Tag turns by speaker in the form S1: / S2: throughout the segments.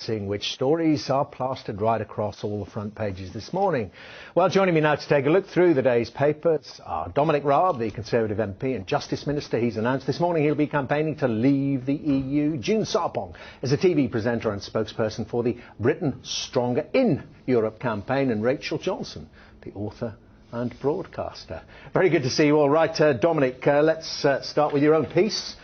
S1: Seeing which stories are plastered right across all the front pages this morning. Well, joining me now to take a look through the day's papers are Dominic Raab, the Conservative MP and Justice Minister. He's announced this morning he'll be campaigning to leave the EU. June Sarpong is a TV presenter and spokesperson for the Britain Stronger in Europe campaign, and Rachel Johnson, the author and broadcaster. Very good to see you all. Right, Dominic, let's start with your own piece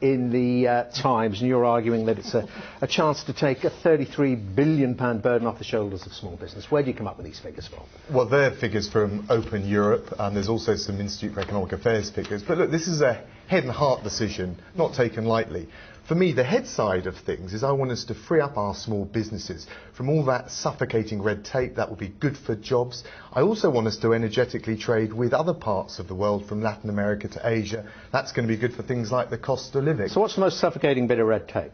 S1: in the Times, and you're arguing that it's a chance to take a £33 billion burden off the shoulders of small business. Where do you come up with these figures from?
S2: Well, they're figures from Open Europe, and there's also some Institute for Economic Affairs figures. But look, this is a head and heart decision, not taken lightly. For me, the head side of things is I want us to free up our small businesses from all that suffocating red tape. That will be good for jobs. I also want us to energetically trade with other parts of the world, from Latin America to Asia. That's going to be good for things like the cost of living.
S1: So what's the most suffocating bit of red tape?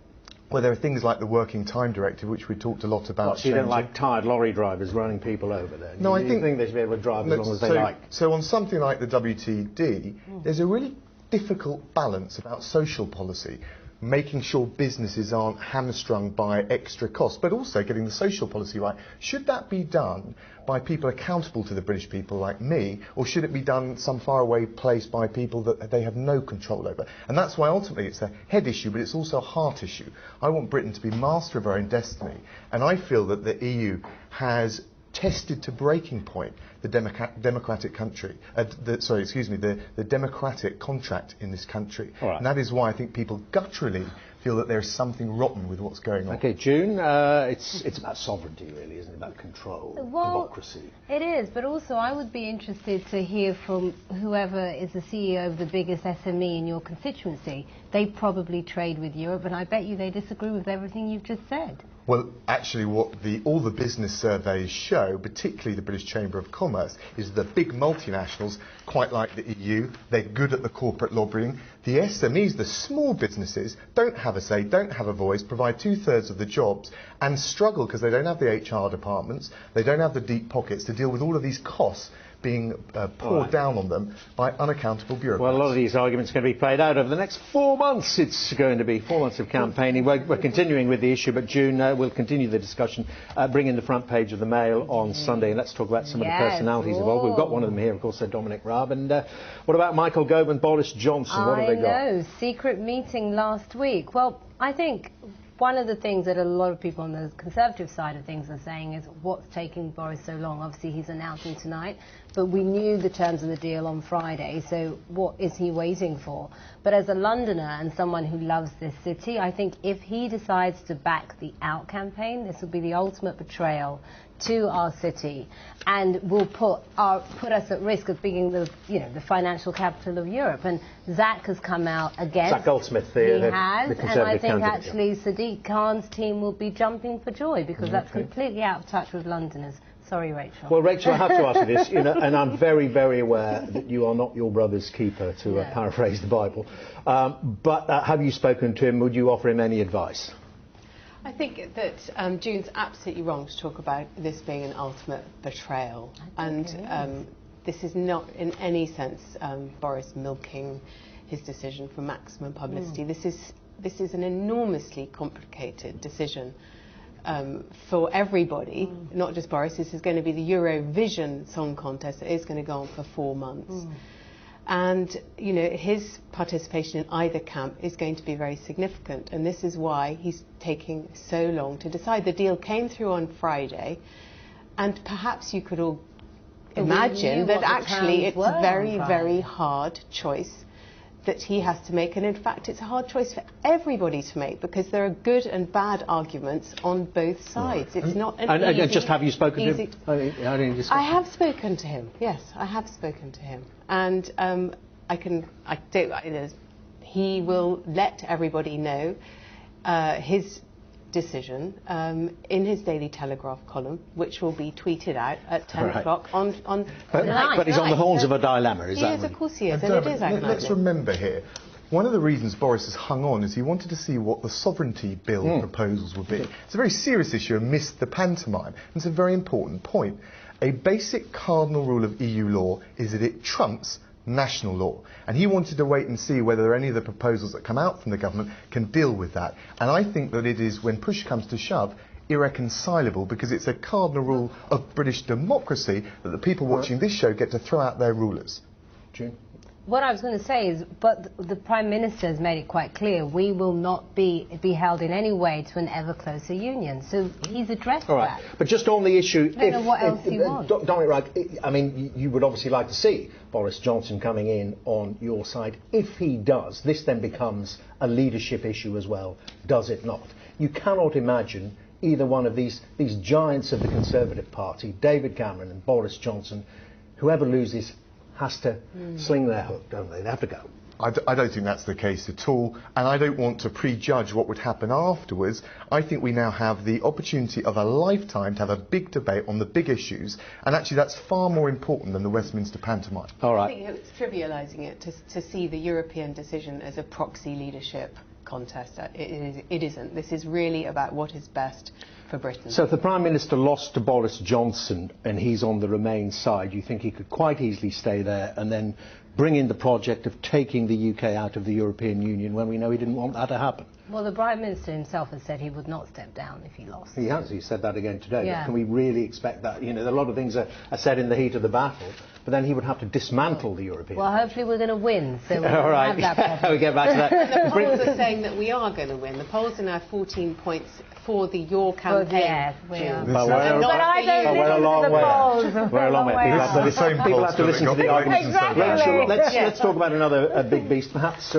S2: Well, there are things like the Working Time Directive, which we talked a lot about.
S1: So you don't like tired lorry drivers running people over there?
S2: No, I think
S1: they should be able to drive as long as they like.
S2: So on something like the WTD, there's a really difficult balance about social policy, making sure businesses aren't hamstrung by extra costs, but also getting the social policy right. Should that be done by people accountable to the British people like me, or should it be done some faraway place by people that they have no control over? And that's why ultimately it's a head issue, but it's also a heart issue. I want Britain to be master of our own destiny, and I feel that the EU has tested to breaking point the democratic country, the democratic contract in this country.
S1: Right.
S2: And that is why I think people gutturally feel that there is something rotten with what's going on.
S1: Okay, June, it's about sovereignty, really, isn't it? About control, democracy.
S3: It is, but also I would be interested to hear from whoever is the CEO of the biggest SME in your constituency. They probably trade with Europe, and I bet you they disagree with everything you've just said.
S2: Well, actually, what all the business surveys show, particularly the British Chamber of Commerce, is the big multinationals, quite like the EU, they're good at the corporate lobbying. The SMEs, the small businesses, don't have a say, don't have a voice, provide 2/3 of the jobs, and struggle because they don't have the HR departments, they don't have the deep pockets to deal with all of these costs being poured down on them by unaccountable bureaucrats.
S1: Well, a lot of these arguments are going to be played out over the next 4 months. It's going to be 4 months of campaigning. We're continuing with the issue, but June, we'll continue the discussion, bring in the front page of the Mail on Sunday, and let's talk about some of the personalities involved. We've got one of them here, of course, Dominic Raab. And what about Michael Gove and Boris Johnson? What have they got?
S3: I know, secret meeting last week. Well, I think one of the things that a lot of people on the Conservative side of things are saying is, what's taking Boris so long? Obviously, he's announcing tonight, but we knew the terms of the deal on Friday, so what is he waiting for? But as a Londoner and someone who loves this city, I think if he decides to back the Out campaign, this will be the ultimate betrayal to our city, and will put us at risk of being the financial capital of Europe. And Zach has come out against.
S1: Zach Goldsmith, the Conservative
S3: and I think
S1: candidate.
S3: actually Sadiq Khan's team will be jumping for joy, because that's completely out of touch with Londoners. Sorry, Rachel.
S1: Well, Rachel, I have to ask you this, and I'm very, very aware that you are not your brother's keeper, to paraphrase the Bible. But have you spoken to him? Would you offer him any advice?
S4: I think that June's absolutely wrong to talk about this being an ultimate betrayal. And this is not in any sense Boris milking his decision for maximum publicity. This is an enormously complicated decision for everybody, not just Boris. This is going to be the Eurovision Song Contest. It is going to go on for 4 months. And, his participation in either camp is going to be very significant. And this is why he's taking so long to decide. The deal came through on Friday, and perhaps you could all imagine that actually it's a very, very hard choice that he has to make. And in fact, it's a hard choice for everybody to make, because there are good and bad arguments on both sides. It's not an easy,
S1: just have you spoken to him?
S4: I have spoken to him, yes, I have spoken to him. And he will let everybody know his decision in his Daily Telegraph column, which will be tweeted out at 10 o'clock on tonight.
S1: But he's on the horns of a dilemma, is that?
S4: He is, of course he is, and it is agonising.
S2: Let's remember here, one of the reasons Boris has hung on is he wanted to see what the sovereignty bill proposals would be. It's a very serious issue and missed the pantomime. And it's a very important point. A basic cardinal rule of EU law is that it trumps national law. And he wanted to wait and see whether any of the proposals that come out from the government can deal with that. And I think that it is, when push comes to shove, irreconcilable, because it's a cardinal rule of British democracy that the people watching this show get to throw out their rulers.
S1: June?
S3: What I was going to say is, but the Prime Minister has made it quite clear, we will not be held in any way to an ever closer union. So he's addressed that.
S1: But just on the issue,
S3: I don't know what else you want.
S1: Dominic Raab, I mean, you would obviously like to see Boris Johnson coming in on your side. If he does, this then becomes a leadership issue as well, does it not? You cannot imagine either one of these giants of the Conservative Party, David Cameron and Boris Johnson, whoever loses has to sling their hook, don't they? They have to go.
S2: I don't think that's the case at all, and I don't want to prejudge what would happen afterwards. I think we now have the opportunity of a lifetime to have a big debate on the big issues, and actually that's far more important than the Westminster pantomime.
S1: All right.
S4: I think it's trivialising it to see the European decision as a proxy leadership contest. It isn't. This is really about what is best for Britain.
S1: So if the Prime Minister lost to Boris Johnson and he's on the Remain side, you think he could quite easily stay there and then bring in the project of taking the UK out of the European Union when we know he didn't want that to happen?
S3: Well, the Prime Minister himself has said he would not step down if he lost.
S1: He has. He said that again today.
S3: Yeah.
S1: Can we really expect that? You know, a lot of things are said in the heat of the battle, but then he would have to dismantle the European
S3: Well,
S1: Union.
S3: hopefully we're going to win, so we
S1: All
S3: won't
S1: right.
S3: have that problem.
S1: We get back to that.
S4: The polls are saying that we are going to win. The polls are now 14 points for your campaign.
S3: Yes, we are.
S1: But we're
S3: I don't listen to the polls.
S1: We're a long way. People have to listen to the arguments.
S3: Exactly.
S1: Rachel, let's talk about another big beast, perhaps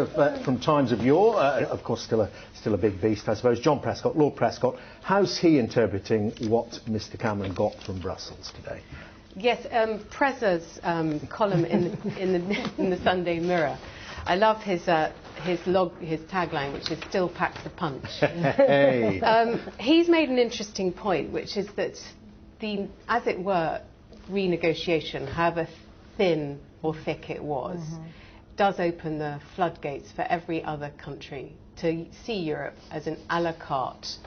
S1: from times of yore. Of course, still a big beast, I suppose. John Prescott, Lord Prescott. How's he interpreting what Mr. Cameron got from Brussels today?
S4: Yes, Prezza's column in the Sunday Mirror. I love his tagline, which is "Still packs a punch."
S1: Hey.
S4: He's made an interesting point, which is that the, as it were, renegotiation, however thin or thick it was, does open the floodgates for every other country to see Europe as an a la carte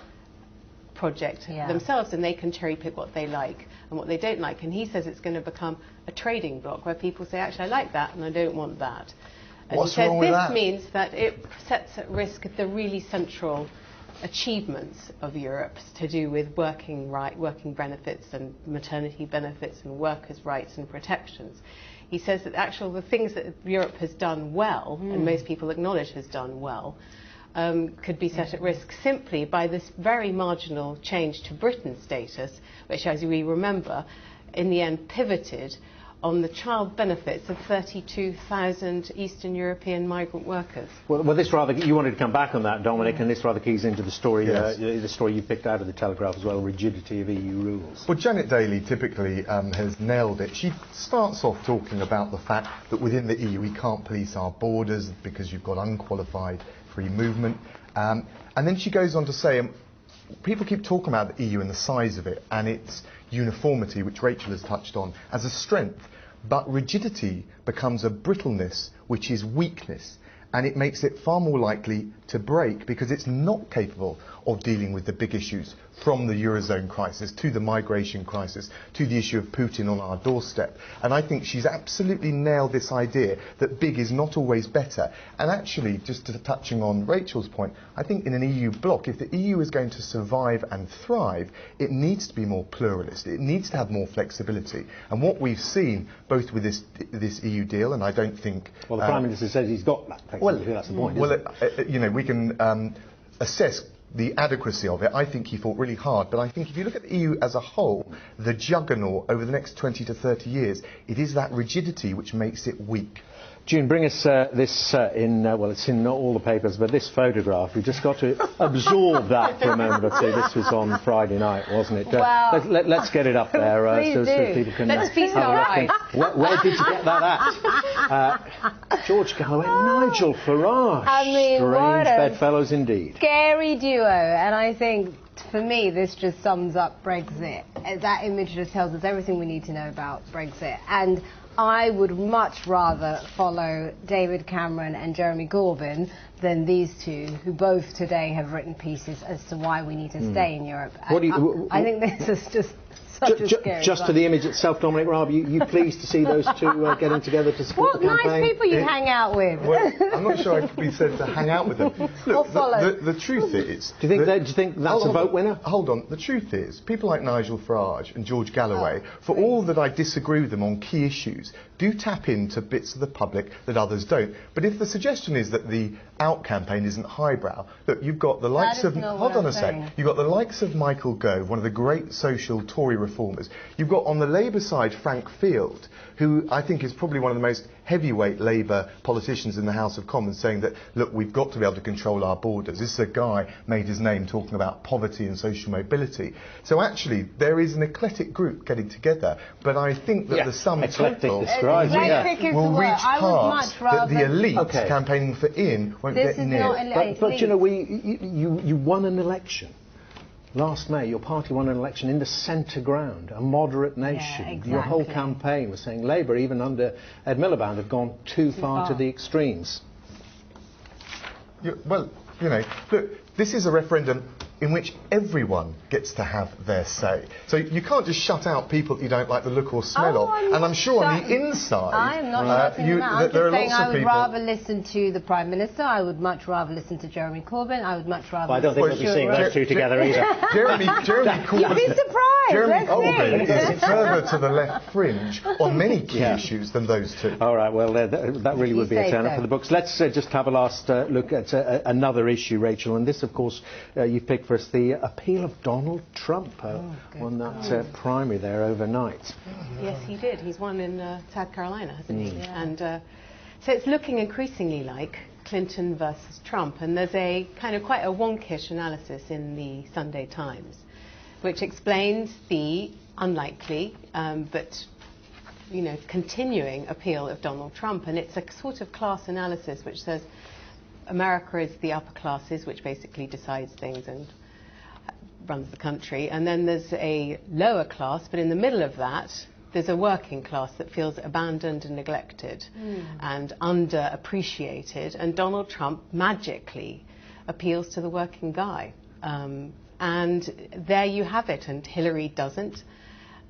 S4: project themselves, and they can cherry pick what they like and what they don't like. And he says it's going to become a trading bloc where people say, actually, I like that and I don't want that. And
S2: What's
S4: he says
S2: wrong with
S4: this
S2: that?
S4: means that it sets at risk the really central achievements of Europe to do with working benefits and maternity benefits and workers' rights and protections. He says that actually the things that Europe has done well, and most people acknowledge has done well, could be set at risk simply by this very marginal change to Britain's status, which, as we remember, in the end pivoted on the child benefits of 32,000 Eastern European migrant workers.
S1: Well, this rather, you wanted to come back on that, Dominic, and this rather keys into the story,
S2: Yes.
S1: the story you picked out of the Telegraph as well, rigidity of EU rules.
S2: Well, Janet Daly typically has nailed it. She starts off talking about the fact that within the EU we can't police our borders because you've got unqualified free movement. And then she goes on to say, people keep talking about the EU and the size of it and its uniformity, which Rachel has touched on, as a strength. But rigidity becomes a brittleness, which is weakness. And it makes it far more likely to break because it's not capable of dealing with the big issues, from the Eurozone crisis to the migration crisis to the issue of Putin on our doorstep. And I think she's absolutely nailed this idea that big is not always better. And actually, just touching on Rachel's point, I think in an EU bloc, if the EU is going to survive and thrive, it needs to be more pluralist. It needs to have more flexibility. And what we've seen, both with this EU deal, and I don't think...
S1: Well, the Prime Minister says he's got that flexibility, that's the point.
S2: Well, you know, we can assess the adequacy of it. I think he fought really hard, but I think if you look at the EU as a whole, the juggernaut over the next 20 to 30 years, it is that rigidity which makes it weak.
S1: June, bring us this well, it's in not all the papers, but this photograph. We've just got to absorb that for a moment or two. This was on Friday night, wasn't it?
S3: Well,
S1: let's get it up there so people can...
S4: Let's feast our eyes.
S1: Where did you get that at? George Galloway, Nigel Farage.
S3: I mean,
S1: strange
S3: what a
S1: bedfellows indeed.
S3: Scary duo, and I think for me this just sums up Brexit. That image just tells us everything we need to know about Brexit. And I would much rather follow David Cameron and Jeremy Corbyn than these two, who both today have written pieces as to why we need to stay in Europe. I think this is just such a scary
S1: Just
S3: bunch.
S1: to the image itself, Dominic Raab, you pleased to see those two getting together to support
S3: What
S1: the campaign?
S3: nice people you hang out with.
S2: Well, I'm not sure I could be said to hang out with them. Look,
S3: follow.
S2: the truth is...
S1: Do you think that's a vote winner?
S2: Hold on. The truth is, people like Nigel Farage and George Galloway, for all that I disagree with them on key issues, do tap into bits of the public that others don't. But if the suggestion is that the Out campaign isn't highbrow, look, you've got the likes of... Hold on a sec. You've got the likes of Michael Gove, one of the great social Tory reformers. You've got on the Labour side Frank Field, who I think is probably one of the most heavyweight Labour politicians in the House of Commons, saying that, look, we've got to be able to control our borders. This is a guy made his name talking about poverty and social mobility. So actually, there is an eclectic group getting together, but I think that the sum total will reach past that the elite campaigning for in won't get near.
S1: But you know, you won an election. Last May, your party won an election in the centre ground, a moderate nation.
S3: Exactly.
S1: Your whole campaign was saying Labour, even under Ed Miliband, have gone too far to the extremes.
S2: Well, you know, look, this is a referendum in which everyone gets to have their say. So you can't just shut out people that you don't like the look or smell of. And I'm sure on the inside...
S3: I am not shutting them out. I'm
S2: there are
S3: just saying
S2: lots of
S3: I would
S2: people...
S3: rather listen to the Prime Minister. I would much rather listen to Jeremy Corbyn. I would much rather...
S1: Well, I don't think we'll be seeing those two together either.
S2: Jeremy Corbyn...
S3: You'd be surprised.
S2: Jeremy Corbyn
S3: Let's
S2: is further to the left fringe on many key issues than those two.
S1: All right, well, that really would be a turn up for the books. Let's just have a last look at another issue, Rachel, and this, of course, you've picked for us the appeal of Donald Trump on that primary there overnight.
S4: Yes, he did. He's won in South Carolina, hasn't he? And so it's looking increasingly like Clinton versus Trump. And there's a kind of quite a wonkish analysis in the Sunday Times, which explains the unlikely but continuing appeal of Donald Trump. And it's a sort of class analysis which says America is the upper classes, which basically decides things and runs the country, and then there's a lower class, but in the middle of that there's a working class that feels abandoned and neglected and underappreciated, and Donald Trump magically appeals to the working guy, and there you have it. And Hillary doesn't,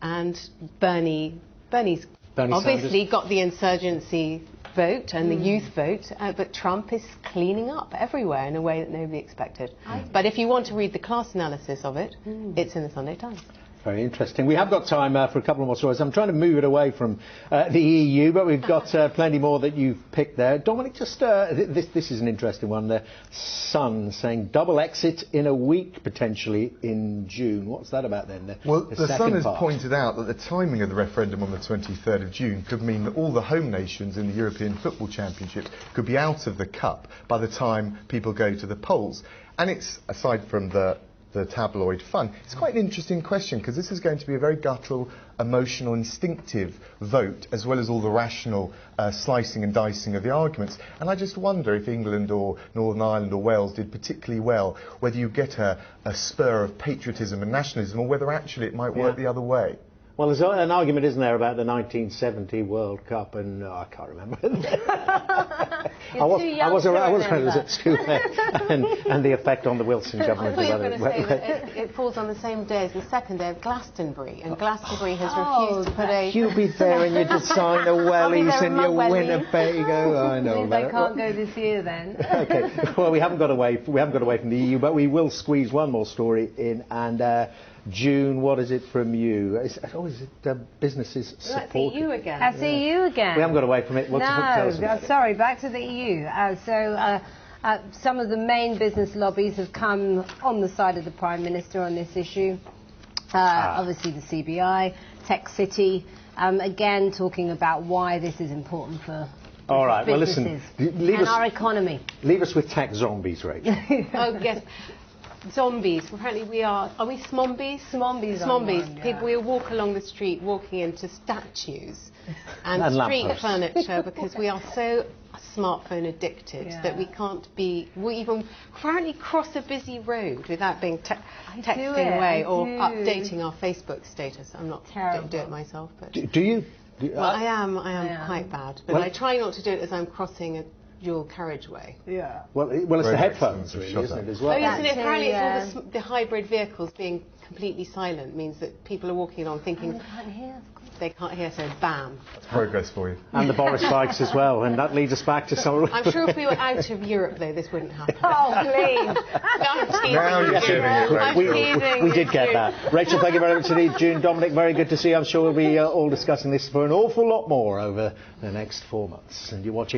S4: and Bernie's obviously Sanders got the insurgency vote and the youth vote, but Trump is cleaning up everywhere in a way that nobody expected. But if you want to read the class analysis of it, it's in the Sunday Times.
S1: Very interesting. We have got time for a couple more stories. I'm trying to move it away from the EU, but we've got plenty more that you've picked there. Dominic, just this is an interesting one. The Sun saying double exit in a week, potentially in June. What's that about then?
S2: The Sun has pointed out that the timing of the referendum on the 23rd of June could mean that all the home nations in the European Football Championship could be out of the Cup by the time people go to the polls. And it's, aside from the tabloid fun, it's quite an interesting question, because this is going to be a very guttural, emotional, instinctive vote, as well as all the rational slicing and dicing of the arguments. And I just wonder if England or Northern Ireland or Wales did particularly well, whether you get a spur of patriotism and nationalism, or whether actually it might work the other way.
S1: Well, there's an argument, isn't there, about the 1970 World Cup, and I can't remember. I was at school and the effect on the Wilson government.
S4: I thought you were going to say that it falls on the same day as the second day of Glastonbury, and Glastonbury has refused to put a...
S1: You'll be there in your designer wellies and your Winnebago. I know.
S3: They can't go this year then.
S1: Okay. Well, we haven't got away from the EU, but we will squeeze one more story in, and. June, what is it from you? Is it businesses support?
S3: That's EU again. That's EU again.
S1: We haven't got away from it.
S3: Sorry, back to the EU. Some of the main business lobbies have come on the side of the Prime Minister on this issue. Obviously the CBI, Tech City, again talking about why this is important for
S1: all right, well listen,
S3: our economy.
S1: Leave us with tech zombies, Rachel.
S4: Oh, yes. Zombies. Apparently we are we smombies? Smombies. People, we walk along the street walking into statues and street furniture because we are so smartphone addicted that we can't be... We even apparently cross a busy road without being texting away or updating our Facebook status. I'm not... Don't do it myself, but...
S1: Do you?
S4: Well, I am quite bad, but I try not to do it as I'm crossing dual carriageway.
S3: Yeah.
S1: Well, it's
S2: Very
S1: the headphones,
S2: expensive
S1: really,
S2: shut
S1: isn't
S2: up.
S1: it, as
S4: Oh,
S1: well?
S4: yes, and
S3: That's
S4: apparently
S3: a,
S4: it's all the hybrid vehicles being completely silent means that people are walking along thinking
S3: I can't hear, of course.
S4: they can't hear, so bam.
S2: That's progress for you.
S1: And the Boris bikes as well, and that leads us back to some...
S4: I'm sure if we were out of Europe, though, this wouldn't happen.
S3: Oh, please.
S4: I'm teasing
S2: Now you're
S4: you.
S2: getting it,
S4: I'm
S2: Rachel.
S4: teasing
S1: We did
S4: you.
S1: get that. Rachel, thank you very much indeed. June, Dominic, very good to see you. I'm sure we'll be all discussing this for an awful lot more over the next 4 months. And you're watching